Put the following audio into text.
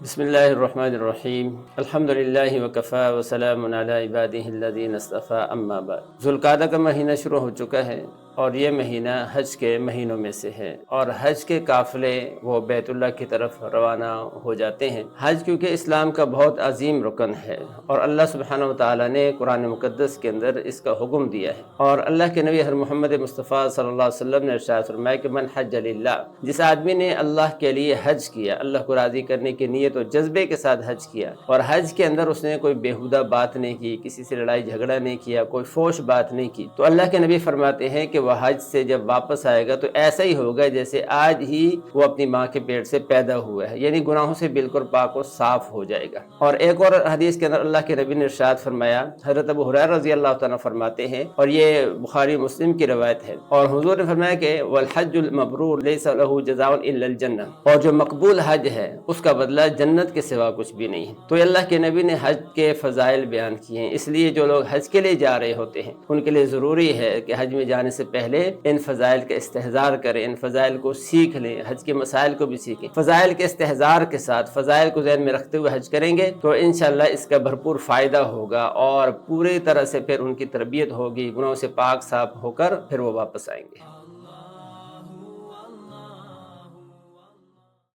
بسم اللہ الرحمن الرحیم الحمدللہ وکفا وسلام علی عبادہ الذین اصطفی اما بعد۔ ذوالقعدہ کا مہینہ شروع ہو چکا ہے اور یہ مہینہ حج کے مہینوں میں سے ہے، اور حج کے قافلے وہ بیت اللہ کی طرف روانہ ہو جاتے ہیں۔ حج کیونکہ اسلام کا بہت عظیم رکن ہے اور اللہ سبحانہ وتعالیٰ نے قرآن مقدس کے اندر اس کا حکم دیا ہے، اور اللہ کے نبی محمد مصطفیٰ صلی اللہ علیہ وسلم نے ارشاد فرمایا کہ من حج للہ، جس آدمی نے اللہ کے لیے حج کیا، اللہ کو راضی کرنے کی نیت و جذبے کے ساتھ حج کیا، اور حج کے اندر اس نے کوئی بیہودہ بات نہیں کی، کسی سے لڑائی جھگڑا نہیں کیا، کوئی فوش بات نہیں کی، تو اللہ کے نبی فرماتے ہیں کہ وہ حج سے جب واپس آئے گا تو ایسا ہی ہوگا جیسے آج ہی وہ اپنی ماں کے پیٹ سے پیدا ہوا ہے، یعنی گناہوں سے بالکل پاک و صاف ہو جائے گا۔ اور ایک اور حدیث کے اندر اللہ کے نبی نے ارشاد فرمایا، حضرت ابو ہریرہ رضی اللہ تعالیٰ فرماتے ہیں، اور یہ بخاری مسلم کی روایت ہے، اور حضور نے فرمایا کہ والحج المبرور لیس له جزاء الا الجنہ، اور جو مقبول حج ہے اس کا بدلہ جنت کے سوا کچھ بھی نہیں ہے۔ تو اللہ کے نبی نے حج کے فضائل بیان کیے ہیں، اس لیے جو لوگ حج کے لیے جا رہے ہوتے ہیں ان کے لیے ضروری ہے کہ حج میں جانے سے پہلے ان فضائل کا استحضار کریں، ان فضائل کو سیکھ لیں، حج کے مسائل کو بھی سیکھیں۔ فضائل کے استحضار کے ساتھ فضائل کو ذہن میں رکھتے ہوئے حج کریں گے تو انشاءاللہ اس کا بھرپور فائدہ ہوگا، اور پوری طرح سے پھر ان کی تربیت ہوگی، گناہوں سے پاک صاف ہو کر پھر وہ واپس آئیں گے۔